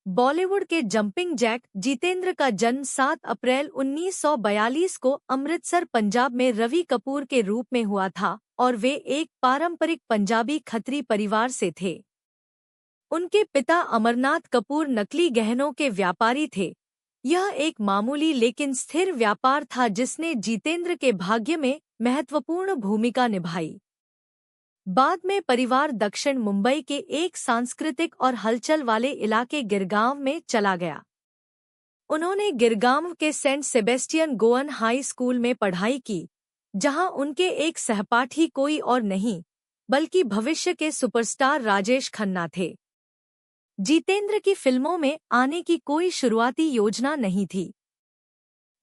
बॉलीवुड के jumping Jack Jitendra का जन्म 7 अप्रैल 1942 को अमृतसर पंजाब में रवि कपूर के रूप में हुआ था और वे एक पारंपरिक पंजाबी खत्री परिवार से थे। उनके पिता अमरनाथ कपूर नकली गहनों के व्यापारी थे। यह एक मामूली लेकिन स्थिर व्यापार था जिसने जितेंद्र के भाग्य में महत्वपूर्ण भूमिका निभाई। बाद में परिवार दक्षिण मुंबई के एक सांस्कृतिक और हलचल वाले इलाके गिरगांव में चला गया। उन्होंने गिरगांव के Saint Sebastian Goan High School में पढ़ाई की, जहां उनके एक सहपाठी कोई और नहीं बल्कि भविष्य के सुपरस्टार राजेश खन्ना थे। जितेंद्र की फिल्मों में आने की कोई शुरुआती योजना नहीं थी।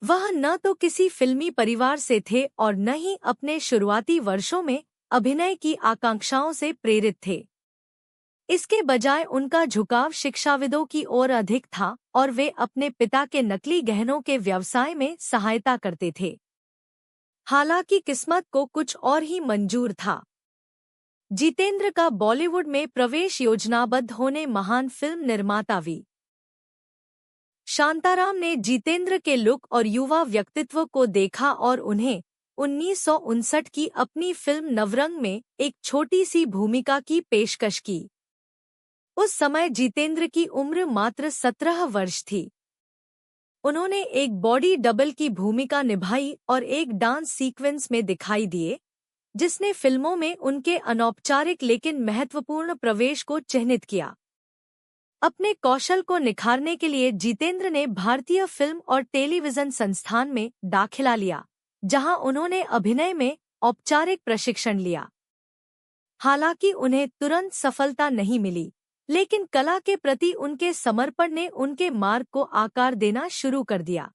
वह न तो किसी फिल्मी परिवार से थे और न ही अपने शुरुआती वर्षों में अभिनय की आकांक्षाओं से प्रेरित थे। इसके बजाय उनका झुकाव शिक्षाविदों की ओर अधिक था और वे अपने पिता के नकली गहनों के व्यवसाय में सहायता करते थे। हालांकि किस्मत को कुछ और ही मंजूर था। जितेंद्र का बॉलीवुड में प्रवेश योजनाबद्ध होने महान फिल्म निर्माता वी शांताराम ने जितेंद्र के लुक और युवा व्यक्तित्व को देखा और उन्हें 1959 की अपनी फिल्म नवरंग में एक छोटी सी भूमिका की पेशकश की। उस समय जितेंद्र की उम्र मात्र 17 वर्ष थी। उन्होंने एक बॉडी डबल की भूमिका निभाई और एक डांस सीक्वेंस में दिखाई दिए, जिसने फिल्मों में उनके अनौपचारिक लेकिन महत्वपूर्ण प्रवेश को चिह्नित किया। अपने कौशल को निखारने के लिए जितेंद्र ने भारतीय फिल्म और टेलीविजन संस्थान में दाखिला लिया, जहां उन्होंने अभिनय में औपचारिक प्रशिक्षण लिया। हालांकि उन्हें तुरंत सफलता नहीं मिली, लेकिन कला के प्रति उनके समर्पण ने उनके मार्ग को आकार देना शुरू कर दिया।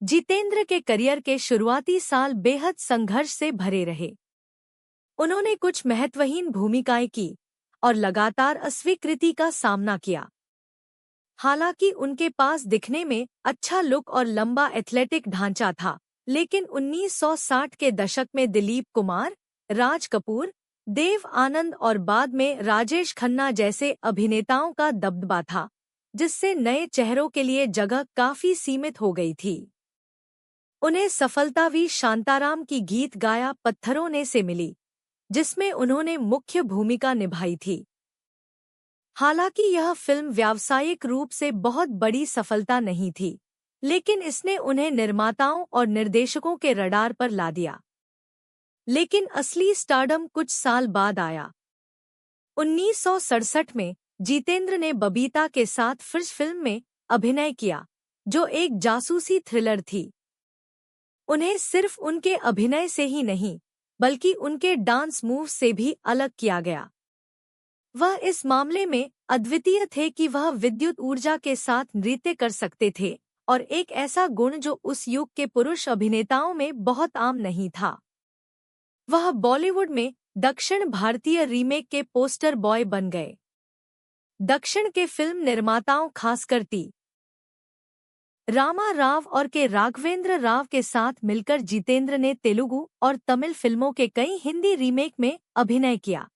जितेंद्र के करियर के शुरुआती साल बेहद संघर्ष से भरे रहे। उन्होंने कुछ महत्वहीन भूमिकाएं की और लगातार अस्वीकृति का सामना किया। हालांकि उनके पास दिखने में अच्छा लुक और लंबा एथलेटिक ढांचा था, लेकिन 1960 के दशक में दिलीप कुमार, राज कपूर, देव आनंद और बाद में राजेश खन्ना जैसे अभिनेताओं का दबदबा था, जिससे नए चेहरों के लिए जगह काफी सीमित हो गई थी। उन्हें सफलता वी शांताराम की गीत गाया पत्थरों ने से मिली, जिसमें उन्होंने मुख्य भूमिका निभाई थी। हालांकि यह फिल्म व्यावसायिक रूप से बहुत बड़ी सफलता नहीं थी, लेकिन इसने उन्हें निर्माताओं और निर्देशकों के रडार पर ला दिया। लेकिन असली स्टारडम कुछ साल बाद आया। 1967 में जितेंद्र ने बबीता के साथ फिल्म में अभिनय किया, जो एक जासूसी थ्रिलर थी। उन्हें सिर्फ उनके अभिनय से ही नहीं, बल्कि उनके डांस मूव से भी अलग किया गया। वह इस मामले में अद्वितीय थे कि वह विद्युत ऊर्जा के साथ नृत्य कर सकते थे, और एक ऐसा गुण जो उस युग के पुरुष अभिनेताओं में बहुत आम नहीं था। वह बॉलीवुड में दक्षिण भारतीय रीमेक के पोस्टर बॉय बन गए। दक्षिण के फिल्म निर्माताओं खासकर टी रामा राव और के राघवेंद्र राव के साथ मिलकर जितेंद्र ने तेलुगु और तमिल फिल्मों के कई हिंदी रीमेक में अभिनय किया।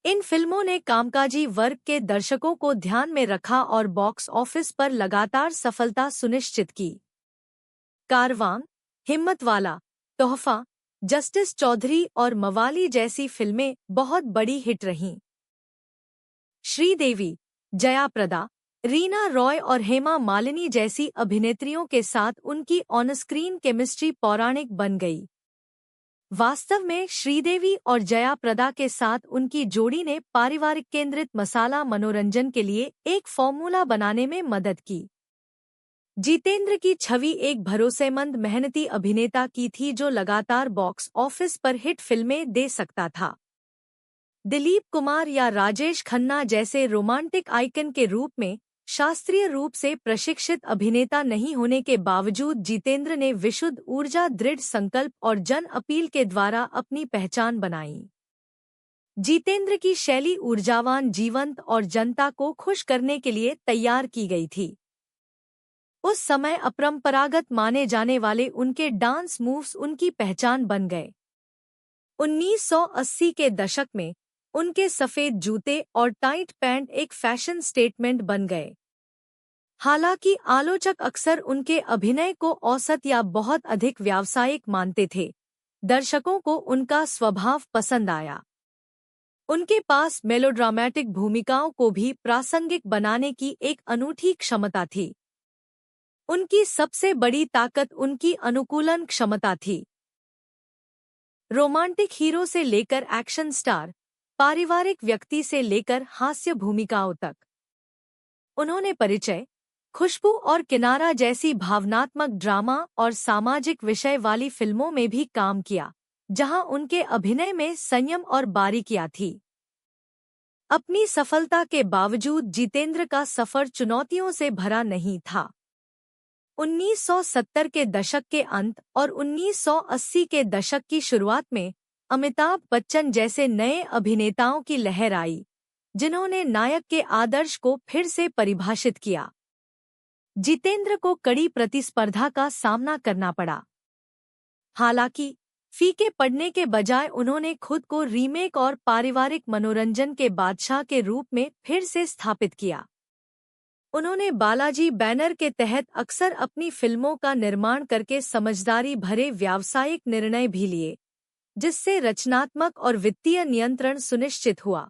इन फिल्मों ने कामकाजी वर्ग के दर्शकों को ध्यान में रखा और बॉक्स ऑफिस पर लगातार सफलता सुनिश्चित की। कारवां, हिम्मतवाला, तोहफा, जस्टिस चौधरी और मवाली जैसी फिल्में बहुत बड़ी हिट रहीं। श्रीदेवी, जया प्रदा, रीना रॉय और हेमा मालिनी जैसी अभिनेत्रियों के साथ उनकी ऑनस्क्रीन केमिस्ट्री पौराणिक बन गई। वास्तव में श्रीदेवी और जया प्रदा के साथ उनकी जोड़ी ने पारिवारिक केंद्रित मसाला मनोरंजन के लिए एक फॉर्मूला बनाने में मदद की। जितेंद्र की छवि एक भरोसेमंद मेहनती अभिनेता की थी जो लगातार बॉक्स ऑफिस पर हिट फिल्में दे सकता था। दिलीप कुमार या राजेश खन्ना जैसे रोमांटिक आइकन के रूप में शास्त्रीय रूप से प्रशिक्षित अभिनेता नहीं होने के बावजूद जितेंद्र ने विशुद्ध ऊर्जा, दृढ़ संकल्प और जन अपील के द्वारा अपनी पहचान बनाई। जितेंद्र की शैली ऊर्जावान, जीवंत और जनता को खुश करने के लिए तैयार की गई थी। उस समय अपरंपरागत माने जाने वाले उनके डांस मूव्स उनकी पहचान बन गए। 1980 के दशक में उनके सफेद जूते और टाइट पैंट एक फैशन स्टेटमेंट बन गए। हालांकि आलोचक अक्सर उनके अभिनय को औसत या बहुत अधिक व्यावसायिक मानते थे, दर्शकों को उनका स्वभाव पसंद आया। उनके पास मेलोड्रामेटिक भूमिकाओं को भी प्रासंगिक बनाने की एक अनूठी क्षमता थी। उनकी सबसे बड़ी ताकत उनकी अनुकूलन क्षमता थी। रोमांटिक हीरो से लेकर एक्शन स्टार, पारिवारिक व्यक्ति से लेकर हास्य भूमिकाओं तक, उन्होंने परिचय, खुशबू और किनारा जैसी भावनात्मक ड्रामा और सामाजिक विषय वाली फिल्मों में भी काम किया, जहां उनके अभिनय में संयम और बारीकियां थी। अपनी सफलता के बावजूद जितेंद्र का सफर चुनौतियों से भरा नहीं था। 1970 के दशक के अंत और 1980 के दशक की शुरुआत में अमिताभ बच्चन जैसे नए अभिनेताओं की लहर आई, जिन्होंने नायक के आदर्श को फिर से परिभाषित किया। जितेंद्र को कड़ी प्रतिस्पर्धा का सामना करना पड़ा। हालांकि फीके पड़ने के बजाय उन्होंने खुद को रीमेक और पारिवारिक मनोरंजन के बादशाह के रूप में फिर से स्थापित किया। उन्होंने बालाजी बैनर के तहत अक्सर अपनी फिल्मों का निर्माण करके समझदारी भरे व्यावसायिक निर्णय भी लिए, जिससे रचनात्मक और वित्तीय नियंत्रण सुनिश्चित हुआ।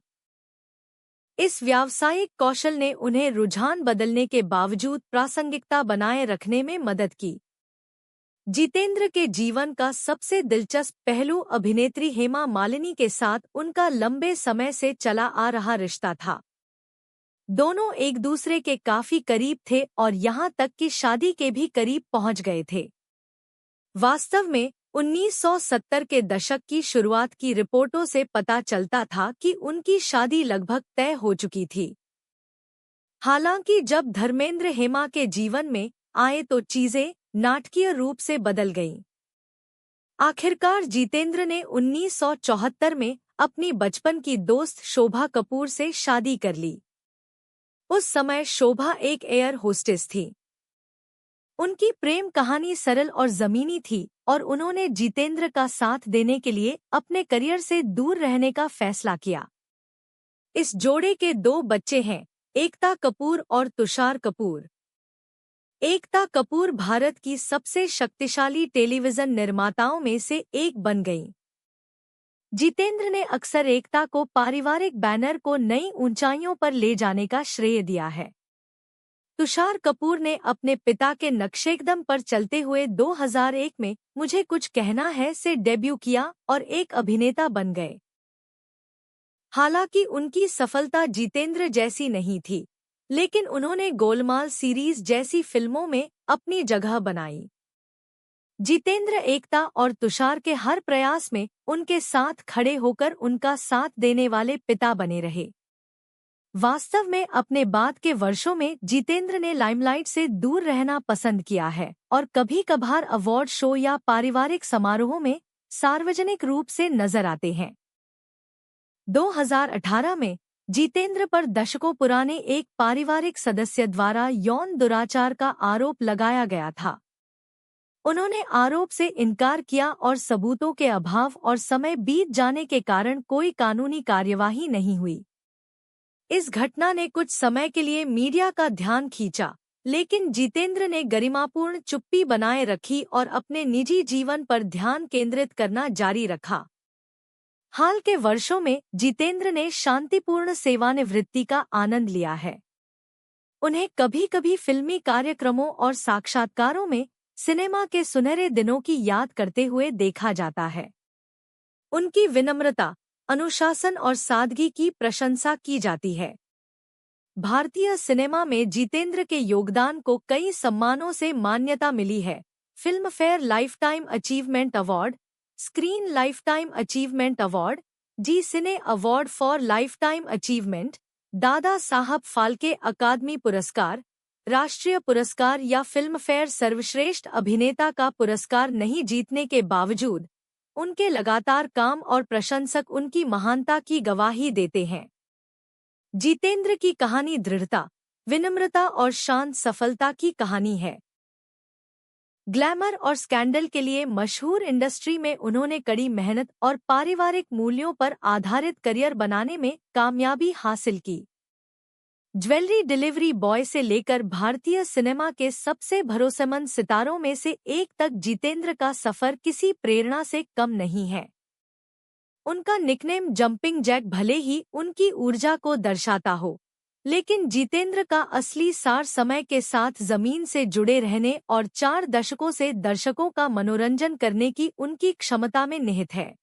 इस व्यावसायिक कौशल ने उन्हें रुझान बदलने के बावजूद प्रासंगिकता बनाए रखने में मदद की। जितेंद्र के जीवन का सबसे दिलचस्प पहलू अभिनेत्री हेमा मालिनी के साथ उनका लंबे समय से चला आ रहा रिश्ता था। दोनों एक दूसरे के काफी करीब थे और यहां तक कि शादी के भी करीब पहुंच गए थे। वास्तव में 1970 के दशक की शुरुआत की रिपोर्टों से पता चलता था कि उनकी शादी लगभग तय हो चुकी थी। हालांकि जब धर्मेंद्र हेमा के जीवन में आए तो चीजें नाटकीय रूप से बदल गईं। आखिरकार जितेंद्र ने 1974 में अपनी बचपन की दोस्त शोभा कपूर से शादी कर ली। उस समय शोभा एक एयर होस्टेस थी। उनकी प्रेम कहानी सरल और जमीनी थी और उन्होंने जितेंद्र का साथ देने के लिए अपने करियर से दूर रहने का फैसला किया। इस जोड़े के 2 बच्चे हैं, एकता कपूर और तुषार कपूर। एकता कपूर भारत की सबसे शक्तिशाली टेलीविजन निर्माताओं में से एक बन गईं। जितेंद्र ने अक्सर एकता को पारिवारिक बैनर को नई ऊंचाइयों पर ले जाने का श्रेय दिया है। तुषार कपूर ने अपने पिता के नक्शेकदम पर चलते हुए 2001 में मुझे कुछ कहना है से डेब्यू किया और एक अभिनेता बन गए। हालांकि उनकी सफलता जितेंद्र जैसी नहीं थी, लेकिन उन्होंने गोलमाल सीरीज जैसी फिल्मों में अपनी जगह बनाई। जितेंद्र एकता और तुषार के हर प्रयास में उनके साथ खड़े होकर उनका साथ देने वाले पिता बने रहे। वास्तव में अपने बाद के वर्षों में जितेंद्र ने लाइमलाइट से दूर रहना पसंद किया है और कभी-कभार अवार्ड शो या पारिवारिक समारोहों में सार्वजनिक रूप से नजर आते हैं। 2018 में जितेंद्र पर दशकों पुराने एक पारिवारिक सदस्य द्वारा यौन दुराचार का आरोप लगाया गया था। उन्होंने आरोप से इनकार किया और सबूतों के अभाव और समय बीत जाने के कारण कोई कानूनी कार्यवाही नहीं हुई। इस घटना ने कुछ समय के लिए मीडिया का ध्यान खींचा, लेकिन जितेंद्र ने गरिमापूर्ण चुप्पी बनाए रखी और अपने निजी जीवन पर ध्यान केंद्रित करना जारी रखा। हाल के वर्षों में जितेंद्र ने शांतिपूर्ण सेवानिवृत्ति का आनंद लिया है। उन्हें कभी-कभी फिल्मी कार्यक्रमों और साक्षात्कारों में सिनेमा के सुनहरे दिनों की याद करते हुए देखा जाता है। उनकी विनम्रता, अनुशासन और सादगी की प्रशंसा की जाती है। भारतीय सिनेमा में जितेंद्र के योगदान को कई सम्मानों से मान्यता मिली है। Filmfare lifetime achievement award, screen lifetime achievement award, Zee cine award for lifetime achievement, Dada Saheb Phalke अकादमी पुरस्कार, राष्ट्रीय पुरस्कार या फिल्म फेयर सर्वश्रेष्ठ अभिनेता का पुरस्कार नहीं जीतने के बावजूद उनके लगातार काम और प्रशंसक उनकी महानता की गवाही देते हैं। जितेंद्र की कहानी दृढ़ता, विनम्रता और शांत सफलता की कहानी है। ग्लैमर और स्कैंडल के लिए मशहूर इंडस्ट्री में उन्होंने कड़ी मेहनत और पारिवारिक मूल्यों पर आधारित करियर बनाने में कामयाबी हासिल की। ज्वेलरी डिलीवरी बॉय से लेकर भारतीय सिनेमा के सबसे भरोसेमंद सितारों में से एक तक जितेंद्र का सफर किसी प्रेरणा से कम नहीं है। उनका निकनेम जंपिंग जैक भले ही उनकी ऊर्जा को दर्शाता हो, लेकिन जितेंद्र का असली सार समय के साथ जमीन से जुड़े रहने और 4 दशकों से दर्शकों का मनोरंजन करने की उनकी क्षमता में निहित है।